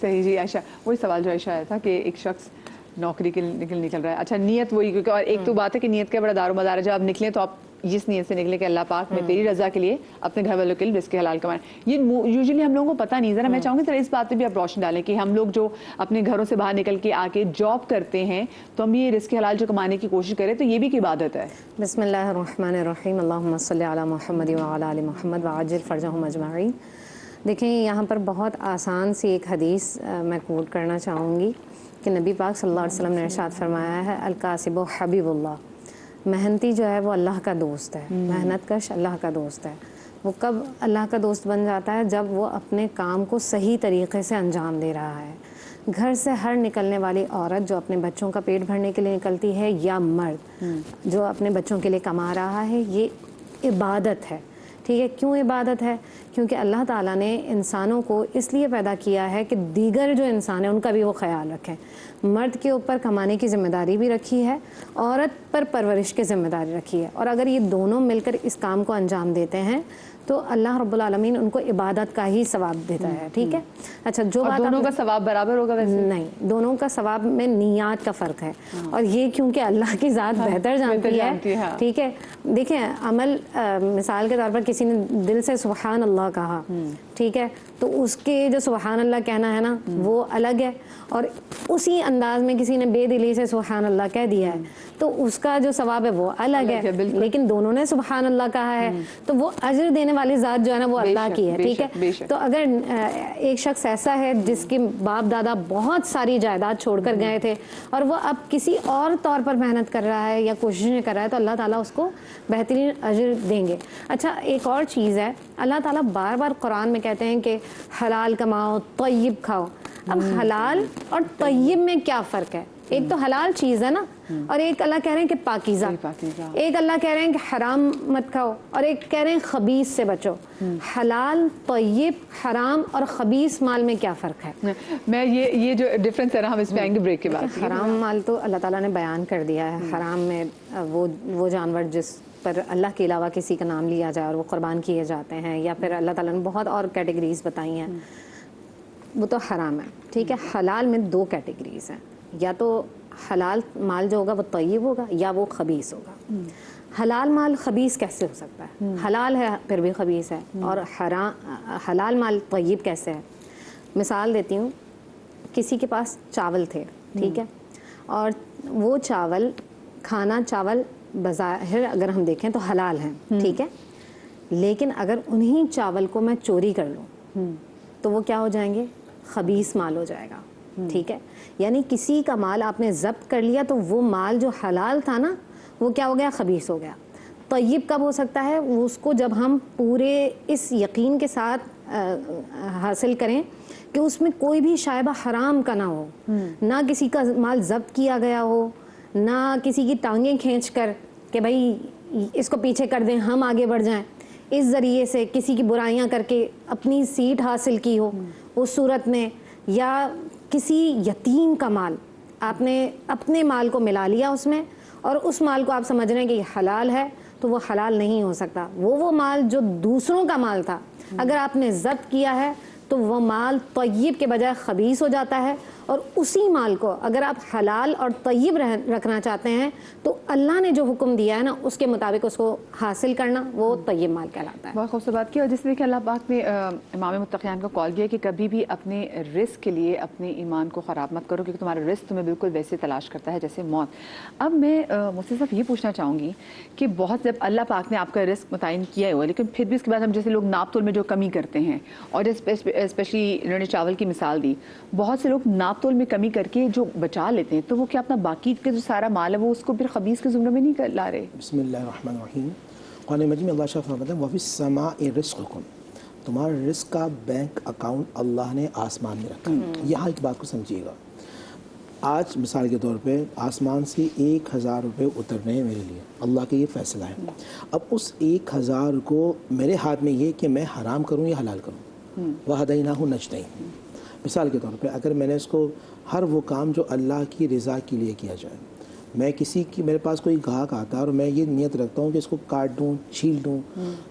صحیح جی عائشہ، وہی سوال جو عائشہ آیا تھا کہ ایک شخص نوکری کے نکل رہا ہے. اچھا نیت وہی، کیونکہ اور ایک تو بات ہے کہ نیت کا بڑا دار و مدار ہے. جب آپ نکلیں تو آپ جس نیت سے نکلے کہ اللہ پاک میں تیری رضا کے لیے اپنے گھر والوں کے لیے رزق حلال کمائیں. یہ یوزلی ہم لوگوں کو پتہ نہیں. ذرا میں چاہوں گی ذرا اس بات پہ بھی آپ روشنی ڈالیں کہ ہم لوگ جو اپنے گھروں سے باہر نکل کے آ کے جاب کرتے ہیں تو ہم یہ رزق حلال جو کمانے کی کوشش کریں تو یہ بھی ایک عبادت ہے. بسم اللہ الرحمن الرحیم. اللہم صلی علی محمد وعلی آل محمد وعجل فرجہم اجمعین. دیکھیں یہاں پر بہت آسان سی ایک حدیث میں کوٹ کرنا چاہوں گی کہ نبی پاک صلی اللہ علیہ وسلم نے ارشاد فرمایا ہے الکاسب حبیب اللہ. محنتی جو ہے وہ اللہ کا دوست ہے، محنت کش اللہ کا دوست ہے. وہ کب اللہ کا دوست بن جاتا ہے؟ جب وہ اپنے کام کو صحیح طریقے سے انجام دے رہا ہے. گھر سے ہر نکلنے والی عورت جو اپنے بچوں کا پیٹ بھرنے کے لیے نکلتی ہے یا مرد جو اپنے بچوں کے لیے کما رہا ہے، یہ عبادت ہے. ٹھیک ہے، کیوں عبادت ہے؟ کیونکہ اللہ تعالیٰ نے انسانوں کو اس لیے پیدا کیا ہے کہ دیگر جو انسان ہیں ان کا بھی وہ خیال رکھیں. مرد کے اوپر کمانے کی ذمہ داری بھی رکھی ہے، عورت پر پرورش کی ذمہ داری رکھی ہے. اور اگر یہ دونوں مل کر اس کام کو انجام دیتے ہیں تو اللہ رب العالمین ان کو عبادت کا ہی ثواب دیتا ہے. ٹھیک ہے. اچھا، جو بات دونوں کا ثواب برابر ہوگا؟ ویسے نہیں، دونوں کا ثواب میں نیات کا فرق ہے. اور یہ کیونکہ اللہ کی ذات بہتر جانتی ہے. ٹھیک ہے. دیکھیں عمل، مثال کے طور پر کسی نے دل سے سبحان اللہ کہا، ٹھیک ہے، تو اس کے جو سبحان اللہ کہنا ہے نا وہ الگ ہے، اور اسی انداز میں کسی نے بے دلی سے سبحان اللہ کہہ دیا ہے تو اس کا جو ثواب ہے وہ الگ ہے. لیکن دونوں نے سبحان اللہ کہا ہے تو وہ اجر دینے والی ذات جو ہے نا وہ اللہ کی ہے. ٹھیک ہے. تو اگر ایک شخص ایسا ہے جس کے باپ دادا بہت ساری جائیداد چھوڑ کر گئے تھے اور وہ اب کسی اور طور پر محنت کر رہا ہے یا کوششیں کر رہا ہے تو اللہ تعالیٰ اس کو بہترین اجر دیں گے. اچھا، ایک اور چیز ہے، اللہ تعالیٰ بار بار قرآن میں کہتے ہیں کہ حلال کماؤ، طیب کھاؤ. اب حلال اور طیب میں کیا فرق ہے؟ ایک تو حلال چیز ہے نا، اور ایک اللہ کہہ رہے ہیں کہ پاکیزہ. ایک اللہ کہہ رہے ہیں کہ حرام مت کھاؤ، اور ایک کہہ رہے ہیں خبیث سے بچو. حلال، طیب، حرام اور خبیث مال میں کیا فرق ہے؟ میں یہ جو ڈفرنس ہے نا ہم اس پہ آئیں گے بریک کے بعد. حرام مال تو اللہ تعالیٰ نے بیان کر دیا ہے. حرام میں وہ جانور جس پر اللہ کے علاوہ کسی کا نام لیا جائے اور وہ قربان کیے جاتے ہیں، یا پھر اللہ تعالیٰ نے بہت اور کیٹیگریز بتائی ہیں، وہ تو حرام ہے. ٹھیک ہے. حلال میں دو کیٹیگریز ہیں، یا تو حلال مال جو ہوگا وہ طیب ہوگا یا وہ خبیث ہوگا. حلال مال خبیث کیسے ہو سکتا ہے؟ حلال ہے پھر بھی خبیث ہے. اور حلال مال طیب کیسے ہے؟ مثال دیتی ہوں. کسی کے پاس چاول تھے، ٹھیک ہے، اور وہ کھانا چاول بظاہر اگر ہم دیکھیں تو حلال ہیں، ٹھیک ہے، لیکن اگر انہی چاول کو میں چوری کر لوں تو وہ کیا ہو جائیں گے؟ خبیث مال ہو جائے گا. ٹھیک ہے. یعنی کسی کا مال آپ نے ضبط کر لیا تو وہ مال جو حلال تھا نا وہ کیا ہو گیا؟ خبیث ہو گیا. طیب کب ہو سکتا ہے؟ اس کو جب ہم پورے اس یقین کے ساتھ حاصل کریں کہ اس میں کوئی بھی شائبہ حرام کا نہ ہو، نہ کسی کا مال ضبط کیا گیا ہو، نہ کسی کی ٹانگیں کھینچ کر کہ بھائی اس کو پیچھے کر دیں ہم آگے بڑھ جائیں، اس ذریعے سے کسی کی برائیاں کر کے اپنی سیٹ حاصل کی ہو اس صورت میں، یا کسی یتیم کا مال آپ نے اپنے مال کو ملا لیا اس میں اور اس مال کو آپ سمجھ رہے ہیں کہ یہ حلال ہے، تو وہ حلال نہیں ہو سکتا. وہ مال جو دوسروں کا مال تھا اگر آپ نے ضبط کیا ہے تو وہ مال طیب کے بجائے خبیث ہو جاتا ہے. اور اسی مال کو اگر آپ حلال اور طیب رکھنا چاہتے ہیں تو اللہ نے جو حکم دیا ہے نا اس کے مطابق اس کو حاصل کرنا وہ طیب مال کہلاتا ہے. بہت خوبصورت بات کی. اور جس طرح کہ اللہ پاک نے امام متقیان کو کال کیا کہ کبھی بھی اپنے رزق کے لیے اپنے ایمان کو خراب مت کرو کیونکہ تمہارا رزق تمہیں بالکل ویسے تلاش کرتا ہے جیسے موت. اب میں مفتی صاحب یہ پوچھنا چاہوں گی کہ بہت جب اللہ پاک نے آپ کا رزق متعین کیا ہوا لیکن پھر بھی اس کے بعد ہم جیسے لوگ ناپ تول میں جو کمی کرتے ہیں، اور اسپیشلی انہوں نے چاول کی مثال دی، بہت سے لوگ ناپ تول میں کمی کر کے جو بچا لیتے ہیں تو وہ کیا اپنا باقی کا جو سارا مال ہے وہ اس کو پھر خبیث کے زمرے میں نہیں لا رہے؟ بسم اللہ الرحمن الرحیم. قرآن مجید میں اللہ شاہ فرماتا ہے وَفِي السَّمَاءِ رِزْقُكُمْ، تمہارا رزق کا بینک اکاؤنٹ اللہ نے آسمان میں رکھا. یہاں ایک بات کو سمجھیے گا. آج مثال کے طور پہ آسمان سے 1000 روپے اترنے ہیں میرے لیے، اللہ کا یہ فیصلہ ہے. اب اس 1000 کو میرے ہاتھ میں یہ کہ میں حرام کروں یا حلال کروں. وَهَدَيْنَاهُ النَّجْدَيْنِ. مثال کے طور پہ اگر میں نے اس کو ہر وہ کام جو اللہ کی رضا کے لیے کیا جائے، میں کسی کی میرے پاس کوئی گاہک آتا ہے اور میں یہ نیت رکھتا ہوں کہ اس کو کاٹ دوں چھیل دوں،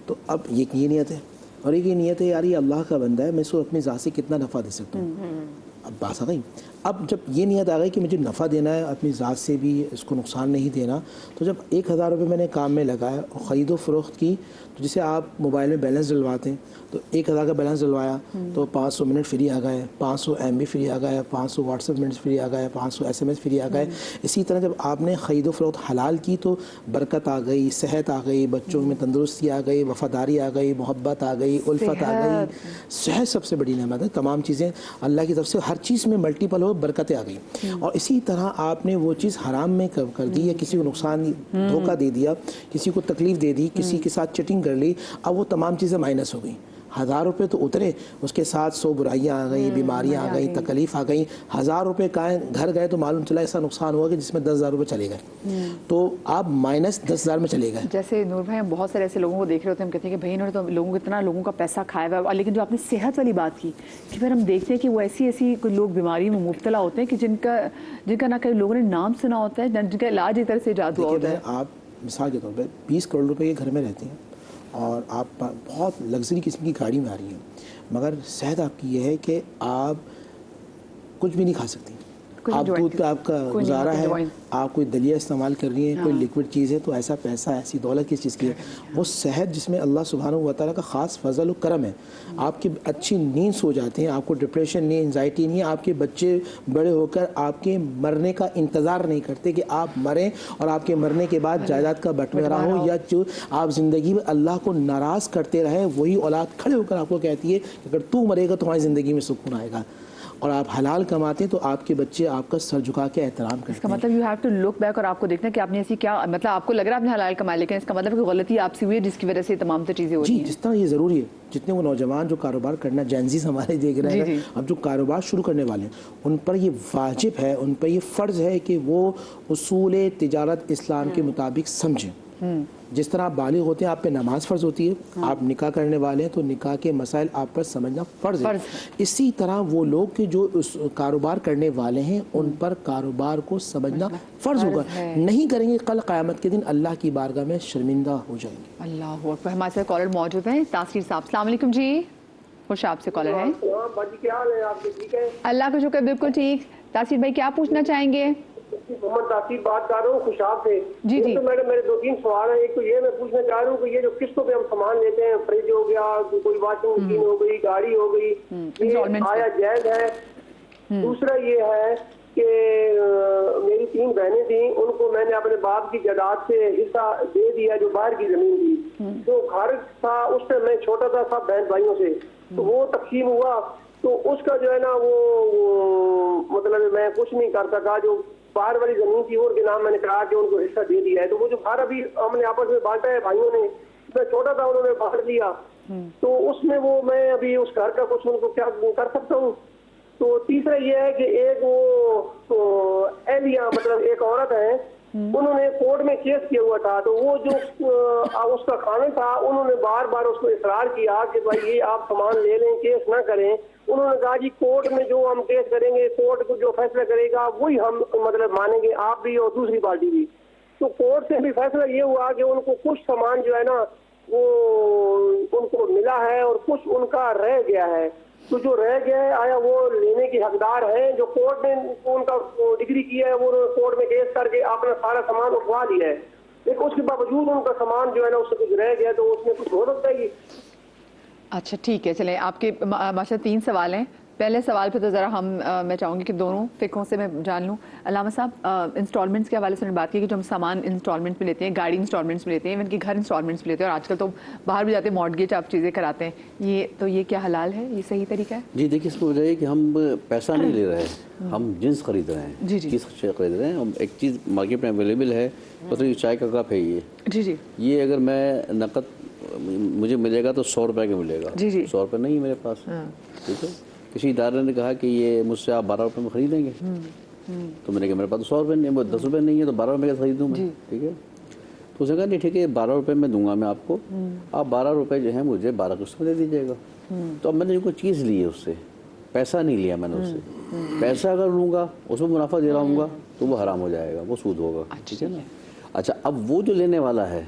تو اب یہ نیت ہے، اور ایک یہ نیت ہے یار یہ اللہ کا بندہ ہے میں اس کو اپنی ذات سے کتنا نفع دے سکتا ہوں. اب بات آ گئی. اب جب یہ نیت آ گئی کہ مجھے نفع دینا ہے اپنی ذات سے بھی, اس کو نقصان نہیں دینا, تو جب 1000 روپے میں نے کام میں لگایا اور خرید و فروخت کی, تو جسے آپ موبائل میں بیلنس ڈلواتے ہیں, تو 1000 کا بیلنس ڈلوایا تو 500 منٹ فری آ گئے, 500 MB فری آ گئے, 500 واٹس ایپ منٹس فری آ گئے, 500 SMS فری آ گئے. اسی طرح جب آپ نے خرید و فروخت حلال کی تو برکت آ گئی, صحت آ گئی, بچوں میں تندرستی آ گئی, وفاداری آ گئی, محبت آ گئی, الفت آ گئی. صحت سب سے بڑی نعمت ہے. تمام چیزیں اللہ کی طرف سے, ہر چیز میں ملٹیپل ہو, برکتیں آ گئی. اور اسی طرح آپ نے وہ چیز حرام میں کر دی, یا کسی کو نقصان دھوکہ دے دیا, کسی کو تکلیف دے دی, کسی کے ساتھ چیٹنگ کر لی, اب وہ تمام چیزیں مائنس ہو گئیں. 1000 روپے تو اترے, اس کے ساتھ 100 برائیاں آ گئی, بیماریاں آ گئی, تکلیف آ گئی. 1000 روپے کائیں گھر گئے تو معلوم چلا ایسا نقصان ہوا کہ جس میں 10,000 روپے چلے گئے, تو آپ مائنس 10,000 میں چلے گئے. جیسے نور بھائی, ہم بہت سارے ایسے لوگوں کو دیکھ رہے ہوتے ہیں, ہم کہتے ہیں کہ بھائی انہوں نے تو لوگوں کو اتنا لوگوں کا پیسہ کھایا ہوا ہے, لیکن جو آپ نے صحت والی بات کی کہ پھر ہم دیکھتے ہیں کہ وہ ایسی لوگ بیماری میں مبتلا ہوتے ہیں کہ جن کا نہ کئی لوگوں نے نام سنا ہوتا ہے, جن کا علاج ایک طرح سے جادو ہوتا ہے. آپ مثال کے طور پہ 20 کروڑ روپے کے گھر میں رہتے ہیں اور آپ بہت لگژری قسم کی گاڑی میں آ رہی ہیں, مگر صحت آپ کی یہ ہے کہ آپ کچھ بھی نہیں کھا سکتی, آپ دودھ پہ آپ کا گزارا ہے, آپ کوئی دلیا استعمال کر رہی ہیں, کوئی لیکوڈ چیز ہے, تو ایسا پیسہ, ایسی دولت کس چیز کی ہے؟ وہ صحت جس میں اللہ سبحانہ و تعالیٰ کا خاص فضل و کرم ہے. آپ کی اچھی نیند سو جاتے ہیں, آپ کو ڈپریشن نہیں, انزائٹی نہیں, آپ کے بچے بڑے ہو کر آپ کے مرنے کا انتظار نہیں کرتے کہ آپ مریں اور آپ کے مرنے کے بعد جائیداد کا بٹوارا ہو, یا جو آپ زندگی میں اللہ کو ناراض کرتے رہیں وہی اولاد کھڑے ہو کر آپ کو کہتی ہے کہ اگر تو مرے گا تو تمہاری زندگی میں سکون آئے گا. اور آپ حلال کماتے ہیں تو آپ کے بچے آپ کا سر جھکا کے احترام کرتے ہیں. اس کا مطلب you have to look back, اور آپ کو دیکھنا کہ آپ نے ایسی کیا, مطلب آپ کو لگ رہا ہے آپ نے حلال کمایا, لیکن اس کا مطلب کہ غلطی آپ سے ہوئی ہے جس کی وجہ سے تمام تو چیزیں ہو رہی ہیں. جس طرح یہ ضروری ہے, جتنے وہ نوجوان جو کاروبار کرنا, جینزیز ہمارے دیکھ رہے ہیں, اب جو کاروبار شروع کرنے والے ہیں, ان پر یہ واجب ہے, ان پر یہ فرض ہے کہ وہ اصول تجارت اسلام کے مطابق سمجھیں. جس طرح آپ بالغ ہوتے ہیں, آپ پہ نماز فرض ہوتی ہے, آپ نکاح کرنے والے ہیں تو نکاح کے مسائل آپ پر سمجھنا فرض ہے. اسی طرح وہ لوگ کہ جو کاروبار کرنے والے ہیں ان پر کاروبار کو سمجھنا فرض ہوگا. نہیں کریں گے کل قیامت کے دن اللہ کی بارگاہ میں شرمندہ ہو جائیں گے. اللہ اکبر. ہمارے ساتھ کالر موجود ہیں, تاثیر صاحب. السلام علیکم جی, خوش آپ سے کالر ہیں. کیا حال ہے آپ کے؟ ٹھیک ہے, اللہ کا شکر, بالکل ٹھیک. تاثیر بھائی کیا پوچھنا چاہیں گے؟ محمد تاثیر بات کر رہا ہوں خوشاب سے. جی جی. تو میرے 2-3 سوال ہیں. ایک تو یہ میں پوچھنا چاہ رہا ہوں کہ یہ جو قسطوں پہ ہم سامان لیتے ہیں, فریج ہو گیا, کوئی واشنگ مشین ہو گئی, گاڑی ہو گئی, یہ آیا جائز ہے؟ دوسرا یہ ہے کہ میری 3 بہنیں تھیں, ان کو میں نے اپنے باپ کی جائیداد سے حصہ دے دیا جو باہر کی زمین تھی. جو گھر تھا اس پہ میں چھوٹا تھا سب بہن بھائیوں سے, تو وہ تقسیم ہوا, تو اس کا جو ہے نا وہ مطلب میں کچھ نہیں کر سکا. جو باہر والی زمین تھی ان کے نام میں نے کہا کہ ان کو حصہ دے دیا ہے, تو وہ جو گھر ابھی ہم نے آپس میں بانٹا ہے بھائیوں نے, میں چھوٹا تھا انہوں نے بانٹ دیا, تو اس میں وہ میں ابھی اس گھر کا کچھ ان کو کیا کر سکتا ہوں. تو تیسرا یہ ہے کہ ایک وہ اہلیہ مطلب ایک عورت ہے, انہوں نے کورٹ میں کیس کیا ہوا تھا, تو وہ جو اس کا خاوند تھا انہوں نے بار بار اس کو اصرار کیا کہ بھائی یہ آپ سامان لے لیں, کیس نہ کریں. انہوں نے کہا جی کورٹ میں جو ہم کیس کریں گے, کورٹ کو جو فیصلہ کرے گا وہی ہم مطلب مانیں گے, آپ بھی اور دوسری پارٹی بھی. تو کورٹ سے بھی فیصلہ یہ ہوا کہ ان کو کچھ سامان جو ہے نا وہ ان کو ملا ہے اور کچھ ان کا رہ گیا ہے. تو جو رہ گیا ہے آیا وہ لینے کی حقدار ہیں؟ جو کورٹ نے ان کا ڈگری کیا ہے وہ کورٹ میں کیس کر کے اپنا سارا سامان اٹھوا لیا ہے, لیکن اس کے باوجود ان کا سامان جو ہے نا اس سے کچھ رہ گیا, تو اس میں کچھ ہو سکتا ہے. اچھا ٹھیک ہے, چلیں آپ کے ماشاء 3 سوال ہیں. پہلے سوال پہ تو ذرا میں چاہوں گی کہ دونوں فقہوں سے میں جان لوں. علامہ صاحب, انسٹالمنٹس کے حوالے سے بات کی کہ جو ہم سامان انسٹالمنٹ میں لیتے ہیں, گاڑی انسٹالمنٹس میں لیتے ہیں, ایون کہ گھر انسٹالمنٹس میں لیتے ہیں, اور آج کل تو باہر بھی جاتے ہیں مارٹگیج آپ چیزیں کراتے ہیں, یہ کیا حلال ہے, یہ صحیح طریقہ ہے؟ جی دیکھیے, اس کو وجہ ہے کہ ہم پیسہ نہیں لے رہے ہیں, ہم جنس خرید رہے ہیں, چیز خرید رہے ہیں. ہم ایک چیز مارکیٹ میں اویلیبل ہے, مطلب یہ چائے کا کپ ہے, یہ اگر میں نقد مجھے ملے گا تو 100 روپے کا ملے گا, 100 روپے نہیں ہے میرے پاس, ٹھیک ہے. کسی ادارے نے کہا کہ یہ مجھ سے آپ 12 روپے میں خریدیں گے, تو میں نے کہا میرے پاس تو 100 روپے نہیں ہے, 10 روپے نہیں ہے, تو 12 روپے کا خریدوں میں, ٹھیک ہے. تو اس نے کہا نہیں ٹھیک ہے, 12 روپے میں دوں گا میں آپ کو, آپ 12 روپے جو ہیں مجھے 12 قسط میں دے دیجیے گا. تو اب میں نے کوئی چیز لی ہے اس سے, پیسہ نہیں لیا میں نے اس سے. پیسہ اگر لوں گا اس میں منافع دے رہا ہوں گا تو وہ حرام ہو جائے گا, وہ سود ہوگا, ٹھیک ہے نا. اچھا, اب وہ جو لینے والا ہے,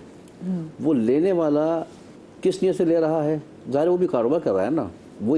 وہ لینے والا کس نیت سے لے رہا ہے؟ ظاہر وہ بھی کاروبار کر رہا ہے نا, وہ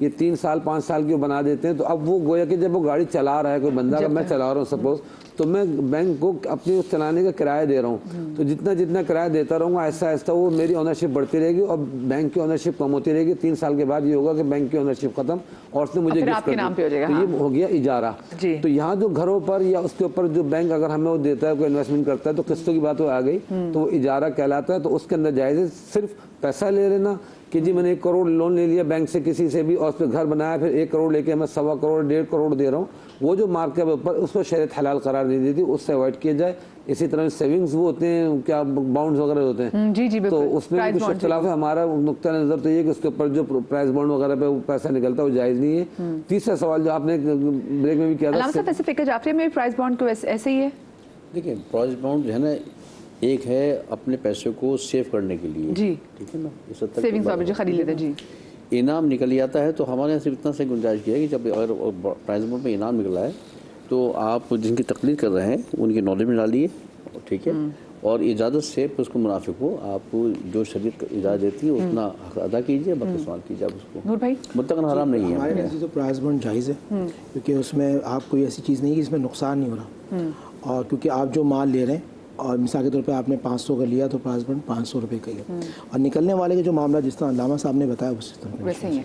یہ 3 سال 5 سال کی بنا دیتے ہیں. تو اب وہ گویا کہ جب وہ گاڑی چلا رہا ہے کوئی بندہ, اگر میں چلا رہا ہوں سپوز, تو میں بینک کو اپنی اس چلانے کا کرایہ دے رہا ہوں, تو جتنا کرایہ دیتا رہوں گا آہستہ آہستہ وہ میری اونرشپ بڑھتی رہے گی اور بینک کی اونرشپ کم ہوتی رہے گی. 3 سال کے بعد یہ ہوگا کہ بینک کی اونرشپ ختم اور اس نے مجھے گفٹ کر دی, تو یہ ہو گیا اجارہ. تو یہاں جو گھروں پر یا اس کے اوپر جو بینک اگر ہمیں وہ دیتا ہے, کوئی انویسٹمنٹ کرتا ہے, تو قسطوں کی بات آ گئی تو وہ اجارہ کہلاتا ہے. تو اس کے اندر جائز ہے صرف پیسہ لے لینا کہ جی میں نے 1 کروڑ لون لے لیا بینک سے کسی سے بھی, اور اس پہ گھر بنایا, پھر 1 کروڑ لے کے میں 1.25 کروڑ 1.5 کروڑ دے رہا ہوں. وہ جو مارکیٹ اوپر اس کو شریعت حلال قرار نہیں دیتی, اس سے اوائڈ کیا جائے. اسی طرح سیونگز وہ ہوتے ہیں کیا بانڈز وغیرہ ہوتے ہیں, جی تو اس میں بھی کچھ اختلاف ہے. ہمارا نقطہ نظر تو یہ کہ اس کے اوپر جو پرائز بانڈ وغیرہ پہ پیسہ نکلتا ہے وہ جائز نہیں ہے. تیسرا سوال جو آپ نے بریک میں بھی کیا تھا, ویسے فکر جعفری میں پرائز بانڈ کو ایسے ہی ہے. دیکھیں پرائز بانڈ جو ہے نا, ایک ہے اپنے پیسے کو سیو کرنے کے لیے, جی ٹھیک ہے نا, سیونگز اور جو خرید لیتے, جی انعام نکل جاتا ہے. تو ہمارے یہاں صرف اتنا سے گنجائش کیا ہے کہ جب اگر پرائز بانڈ میں انعام نکلا ہے تو آپ جن کی تقریر کر رہے ہیں ان کی نالج میں ڈالیے, ٹھیک ہے, اور اجازت سے اس کو منافق ہو, آپ جو شریعت اجازت دیتی ہے اتنا حق ادا کیجیے, باقی سوال کیجیے آپ اس کو. نور بھائی مطلق حرام نہیں ہے. ہمارے نزدیک تو پرائز بانڈ جائز ہے, کیونکہ اس میں آپ کوئی ایسی چیز نہیں کہ اس میں نقصان نہیں ہو رہا, اور کیونکہ آپ جو مال لے رہے ہیں اور مثال کے طور پہ آپ نے 500 کا لیا تو پرائز بانڈ 500 روپے کا ہی ہے, اور نکلنے والے کے جو معاملہ جس طرح علامہ صاحب نے بتایا اس طرح ویسے ہی ہے.